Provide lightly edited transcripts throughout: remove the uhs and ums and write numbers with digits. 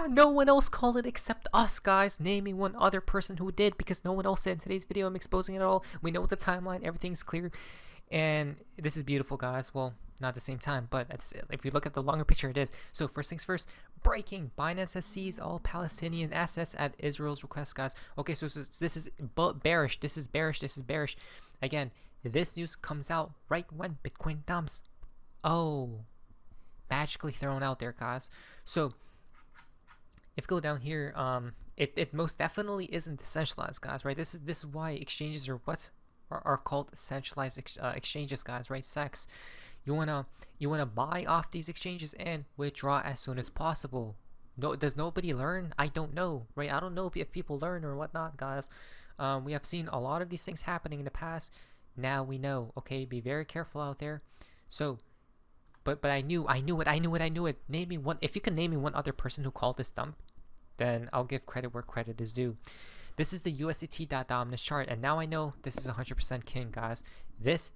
No one else called it except us, guys. Naming one other person who did, because no one else did. In today's video, I'm exposing it all. We know the timeline. Everything's clear. And this is beautiful, guys. Well, not at the same time, but if you look at the longer picture, it is. So first things first, breaking. Binance has seized all Palestinian assets at Israel's request, guys. Okay, so this is bearish. This is bearish. This is bearish. Again, this news comes out right when Bitcoin dumps. Oh, magically thrown out there, guys. So if you go down here, it most definitely isn't decentralized, guys, right? This is why exchanges are called centralized exchanges, guys, right? SEX. You wanna buy off these exchanges and withdraw as soon as possible. No, does nobody learn? I don't know, right? I don't know if people learn or whatnot, guys. We have seen a lot of these things happening in the past. Now we know. Okay, be very careful out there. So, but I knew it. Name me one. If you can name me one other person who called this dump, then I'll give credit where credit is due. This is the USDT.dominance chart, and now I know this is 100% king, guys. This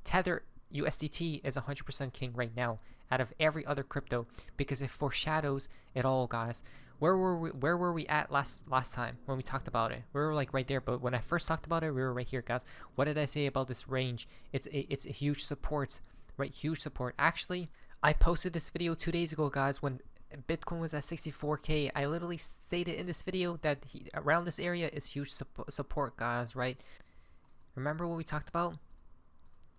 Tether USDT is 100% king right now out of every other crypto, because it foreshadows it all, guys. Where were we at last time when we talked about it? We were like right there, but when I first talked about it, we were right here, guys. What did I say about this range? It's a huge support, right? Huge support. Actually, I posted this video 2 days ago, guys, when Bitcoin was at 64K. I literally stated in this video that around this area is huge support, guys, right? Remember what we talked about?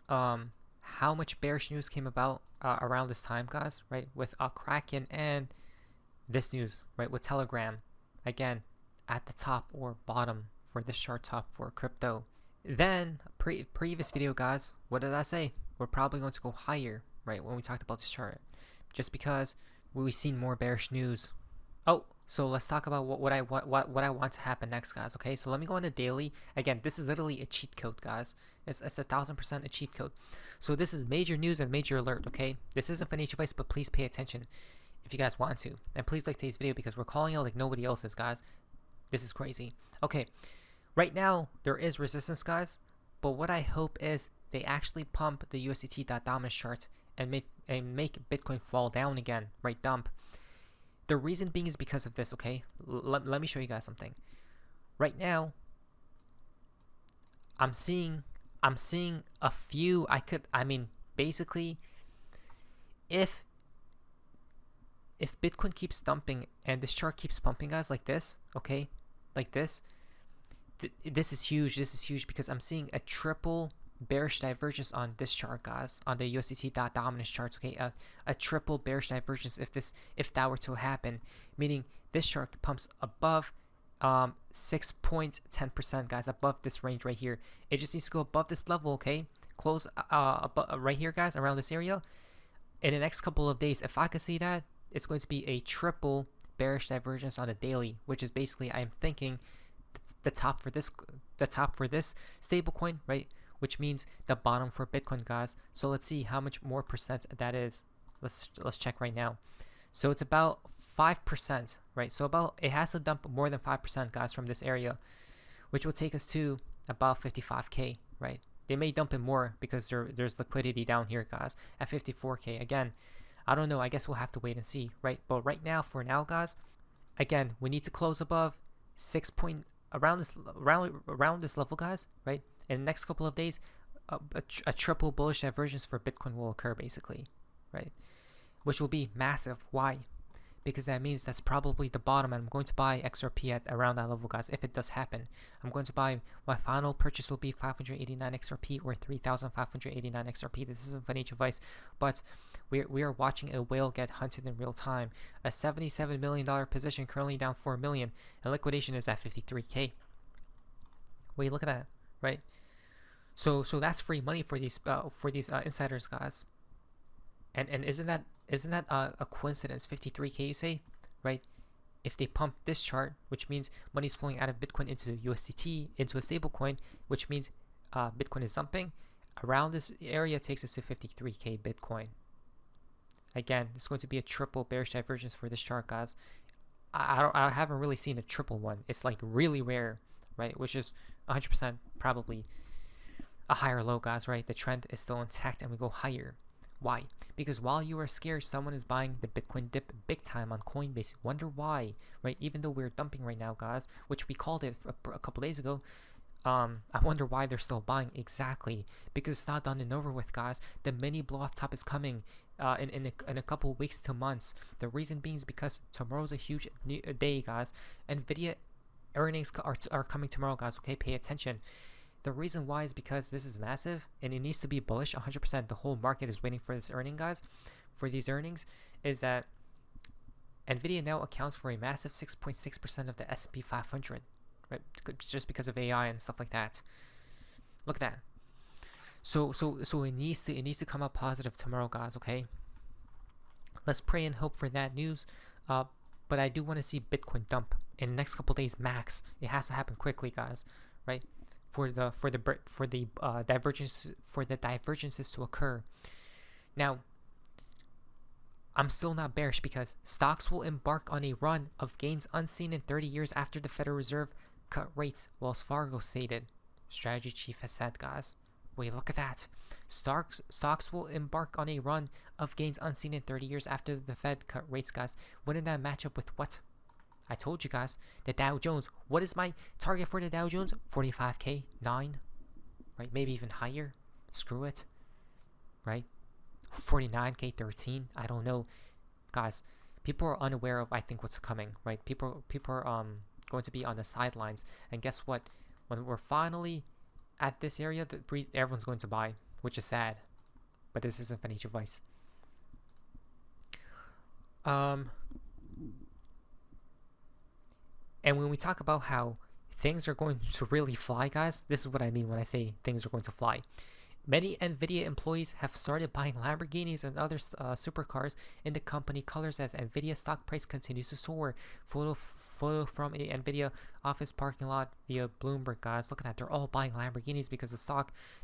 How much bearish news came about around this time, guys, right? With Kraken and this news, right? With Telegram, again, at the top or bottom for this chart, top for crypto. Then previous video, guys, what did I say? We're probably going to go higher, right? When we talked about this chart, just because we've seen more bearish news. Oh, so let's talk about what I want to happen next, guys. Okay, so let me go on the daily. Again, this is literally a cheat code, guys. It's 1000% a cheat code. So this is major news and major alert. Okay, this isn't financial advice, but please pay attention if you guys want to, and please like today's video because we're calling it like nobody else is, guys. This is crazy. Okay, right now there is resistance, guys, but what I hope is they actually pump the USDT.dominance chart and make Bitcoin fall down again, right? Dump. The reason being is because of this, okay? Let me show you guys something. Right now, I'm seeing a few. Basically, if Bitcoin keeps dumping and this chart keeps pumping, guys, like this, okay, like this, this is huge. This is huge because I'm seeing a triple bearish divergence on this chart, guys, on the USDT.dominance charts. Okay, a triple bearish divergence if that were to happen, meaning this chart pumps above 6.10%, guys, above this range right here. It just needs to go above this level, okay, close right here, guys, around this area. In the next couple of days, if I can see that, it's going to be a triple bearish divergence on the daily, which is basically, I'm thinking, the top for this stable coin, right? Which means the bottom for Bitcoin, guys. So let's see how much more percent that is. Let's check right now. So it's about 5%, right? So it has to dump more than 5%, guys, from this area, which will take us to about 55K, right? They may dump it more because there's liquidity down here, guys, at 54K. Again, I don't know. I guess we'll have to wait and see, right? But right now, for now, guys, again, we need to close above around this level, guys, right? In the next couple of days, a triple bullish divergence for Bitcoin will occur, basically, right? Which will be massive. Why? Because that means that's probably the bottom, and I'm going to buy XRP at around that level, guys. If it does happen, I'm going to buy. My final purchase will be 589 XRP or 3,589 XRP. This isn't financial advice, but we are watching a whale get hunted in real time. A $77 million position currently down 4 million, and liquidation is at 53K. Wait, look at that, right? So that's free money for these insiders, guys. And isn't that a coincidence? 53K, you say, right? If they pump this chart, which means money's flowing out of Bitcoin into USDT, into a stable coin, which means Bitcoin is dumping. Around this area takes us to 53K Bitcoin. Again, it's going to be a triple bearish divergence for this chart, guys. I haven't really seen a triple one. It's like really rare, right? Which is 100% probably a higher low, guys, right? The trend is still intact and we go higher. Why? Because while you are scared someone is buying the Bitcoin dip big time on Coinbase, you wonder why, right? Even though we're dumping right now, guys, which we called it a couple days ago, I wonder why they're still buying. Exactly, because it's not done and over with, guys. The mini blow off top is coming in a couple weeks to months. The reason being is because tomorrow's a huge day, guys. Nvidia earnings are coming tomorrow, guys. Okay, pay attention. The reason why is because this is massive and it needs to be bullish 100%. The whole market is waiting for this earning, guys. For these earnings, is that Nvidia now accounts for a massive 6.6% of the S&P 500, right? Just because of AI and stuff like that. Look at that. So it needs to come out positive tomorrow, guys. Okay. Let's pray and hope for that news. But I do want to see Bitcoin dump in the next couple days max. It has to happen quickly, guys. Right? For the divergences to occur. Now, I'm still not bearish because stocks will embark on a run of gains unseen in 30 years after the Federal Reserve cut rates, Wells Fargo stated. Strategy chief has said, guys. Wait, look at that. Stocks will embark on a run of gains unseen in 30 years after the Fed cut rates, guys. Wouldn't that match up with what? I told you guys, the Dow Jones. What is my target for the Dow Jones? 45K, 9, right? Maybe even higher. Screw it, right? 49K, 13. I don't know, guys. People are unaware of, I think, what's coming, right? People are going to be on the sidelines, and guess what? When we're finally at this area, everyone's going to buy, which is sad. But this isn't financial advice. And when we talk about how things are going to really fly, guys, this is what I mean when I say things are going to fly. Many NVIDIA employees have started buying Lamborghinis and other supercars in the company colors as NVIDIA stock price continues to soar. Photo from a NVIDIA office parking lot via Bloomberg, guys. Look at that. They're all buying Lamborghinis because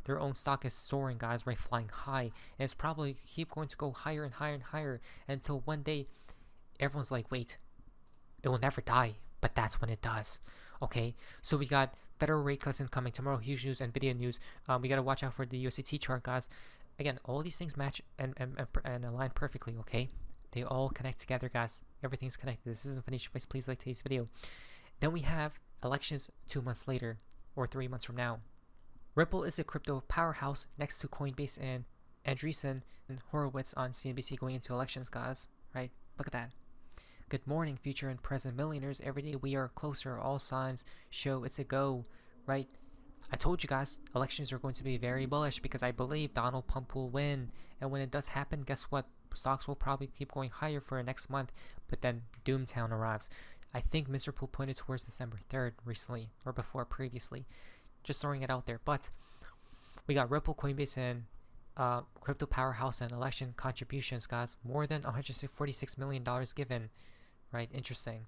their own stock is soaring, guys, right? Flying high. And it's probably keep going to go higher and higher and higher until one day everyone's like, wait, it will never die. But that's when it does. Okay, so we got federal rate cuts incoming tomorrow. Huge news, Nvidia news. We gotta watch out for the USDT chart, guys. Again, all these things match and align perfectly. Okay, they all connect together, guys. Everything's connected. This isn't financial advice. Please like today's video. Then we have elections 2 months later or 3 months from now. Ripple is a crypto powerhouse next to Coinbase and Andreessen and Horowitz on CNBC going into elections, guys. Right? Look at that. Good morning, future and present millionaires. Every day we are closer. All signs show it's a go, right? I told you guys, elections are going to be very bullish because I believe Donald Trump will win. And when it does happen, guess what? Stocks will probably keep going higher for the next month. But then Doomtown arrives. I think Mr. Poole pointed towards December 3rd recently or before previously. Just throwing it out there. But we got Ripple, Coinbase, and crypto powerhouse and election contributions, guys. More than $146 million given. Right, interesting.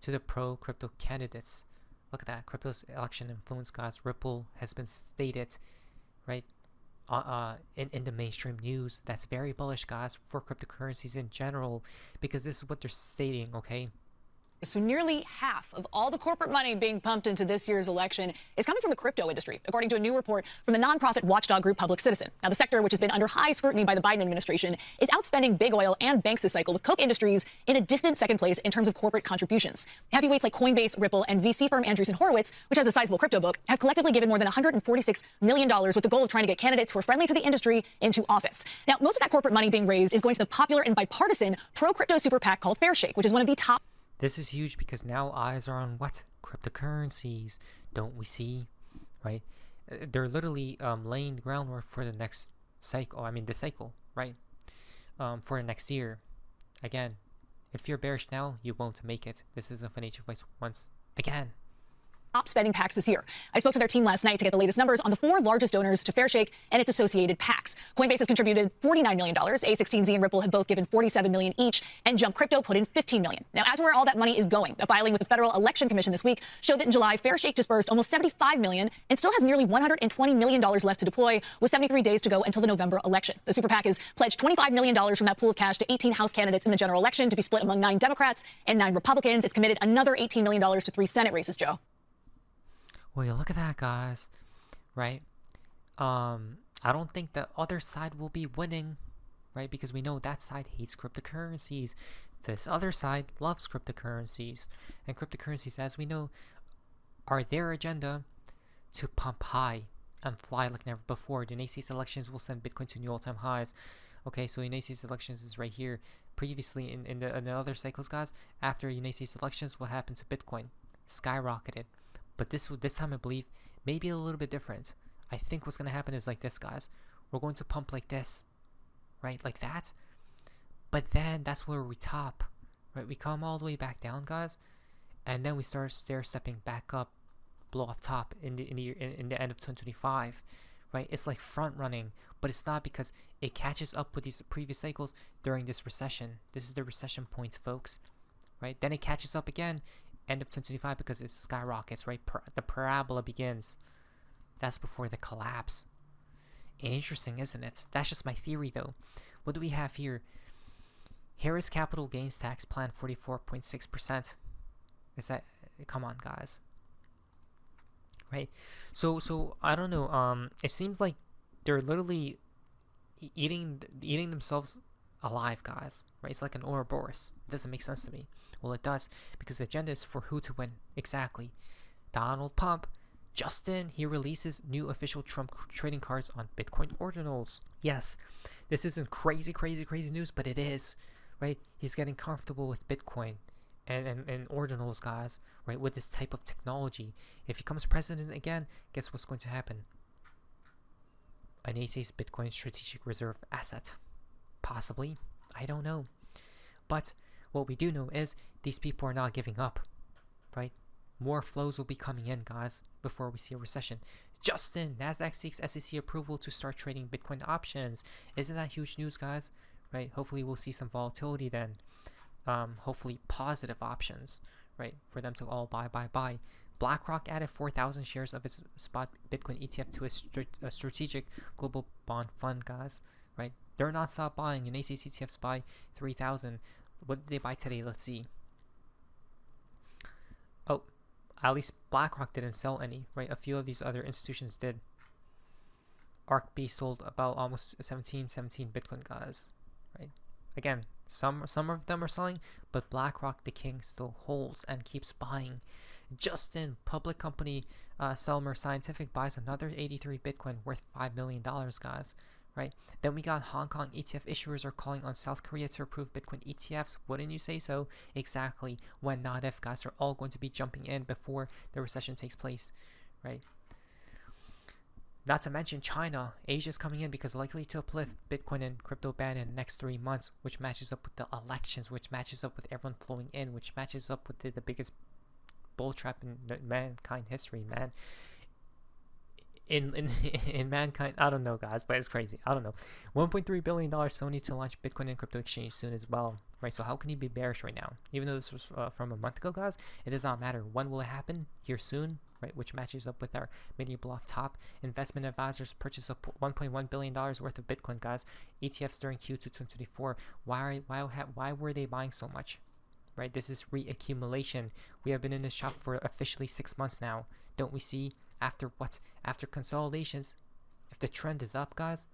To the pro-crypto candidates. Look at that. Crypto's election influence, guys. Ripple has been stated, right, in the mainstream news. That's very bullish, guys, for cryptocurrencies in general, because this is what they're stating, okay? So nearly half of all the corporate money being pumped into this year's election is coming from the crypto industry, according to a new report from the nonprofit watchdog group Public Citizen. Now, the sector, which has been under high scrutiny by the Biden administration, is outspending big oil and banks this cycle, with Koch Industries in a distant second place in terms of corporate contributions. Heavyweights like Coinbase, Ripple, and VC firm Andreessen Horowitz, which has a sizable crypto book, have collectively given more than $146 million with the goal of trying to get candidates who are friendly to the industry into office. Now, most of that corporate money being raised is going to the popular and bipartisan pro-crypto super PAC called Fairshake, which is one of the top... This is huge because now eyes are on what? Cryptocurrencies. Don't we see? Right? They're literally laying the groundwork for the next cycle. I mean, the cycle, right? For the next year. Again, if you're bearish now, you won't make it. This is a financial advice once again. Top spending PACs this year. I spoke to their team last night to get the latest numbers on the 4 largest donors to Fairshake and its associated PACs. Coinbase has contributed $49 million. A16Z and Ripple have both given $47 million each, and Jump Crypto put in $15 million. Now, as to where all that money is going, a filing with the Federal Election Commission this week showed that in July, Fairshake disbursed almost $75 million and still has nearly $120 million left to deploy, with 73 days to go until the November election. The super PAC has pledged $25 million from that pool of cash to 18 House candidates in the general election to be split among 9 Democrats and 9 Republicans. It's committed another $18 million to 3 Senate races, Joe. Well, look at that, guys. Right? I don't think the other side will be winning. right? Because we know that side hates cryptocurrencies. This other side loves cryptocurrencies. And cryptocurrencies, as we know, are their agenda to pump high and fly like never before. The Nacy's elections will send Bitcoin to new all-time highs. Okay, so Nacy's elections is right here. Previously, in the other cycles, guys, after Nacy's elections, what happened to Bitcoin? Skyrocketed. But this time, I believe, maybe a little bit different. I think what's going to happen is like this, guys. We're going to pump like this, right? Like that. But then that's where we top, right? We come all the way back down, guys, and then we start stair-stepping back up, blow off top in the end of 2025, right? It's like front running, but it's not, because it catches up with these previous cycles during this recession. This is the recession point, folks, right? Then it catches up again end of 2025 because it skyrockets, right? The parabola begins. That's before the collapse. Interesting, isn't it? That's just my theory, though. What do we have here? Harris capital gains tax plan 44.6%. Is that, come on, guys, right? So I don't know. It seems like they're literally eating themselves alive, guys, right? It's like an Ouroboros. It doesn't make sense to me. Well, it does, because the agenda is for who to win. Exactly. Donald Pump, Justin, he releases new official Trump trading cards on Bitcoin ordinals. Yes, this isn't crazy news, but it is, right? He's getting comfortable with Bitcoin and ordinals, guys, right? With this type of technology. If he becomes president again, guess what's going to happen? An AC's Bitcoin strategic reserve asset. Possibly. I don't know. But what we do know is these people are not giving up, right? More flows will be coming in, guys, before we see a recession. Justin, Nasdaq seeks SEC approval to start trading Bitcoin options. Isn't that huge news, guys? Right? Hopefully we'll see some volatility then. Hopefully positive options, right? For them to all buy. BlackRock added 4,000 shares of its spot Bitcoin ETF to a strategic global bond fund, guys, right? They're not stop buying. An ACC ETFs buy 3,000. What did they buy today? Let's see. Oh, at least BlackRock didn't sell any, right? A few of these other institutions did. ARKB sold about almost 17 Bitcoin, guys, right? Again, some of them are selling, but BlackRock, the king, still holds and keeps buying. Justin, public company Selmer Scientific buys another 83 Bitcoin worth $5 million, guys, right? Then we got Hong Kong ETF issuers are calling on South Korea to approve Bitcoin ETFs. Wouldn't you say so? Exactly. When not if, guys, are all going to be jumping in before the recession takes place, right? Not to mention China. Asia's coming in because likely to uplift Bitcoin and crypto ban in the next 3 months, which matches up with the elections, which matches up with everyone flowing in, which matches up with the biggest bull trap in mankind history, man. In mankind, I don't know, guys, but it's crazy. I don't know. $1.3 billion Sony to launch Bitcoin and crypto exchange soon as well, right? So how can you be bearish right now? Even though this was from a month ago, guys, it does not matter. When will it happen? Here soon, right? Which matches up with our mini blow off top. Investment advisors purchase up $1.1 billion worth of Bitcoin, guys. ETFs during Q2 2024. Why were they buying so much? Right? This is reaccumulation. We have been in this shop for officially 6 months now. Don't we see? After what? After consolidations, if the trend is up, guys,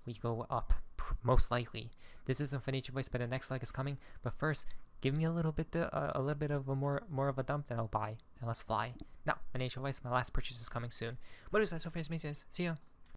we go up, most likely. This isn't financial advice, but the next leg is coming. But first, give me a little bit of a more of a dump, then I'll buy and let's fly. Now, financial advice. My last purchase is coming soon. What is that? So far, see ya.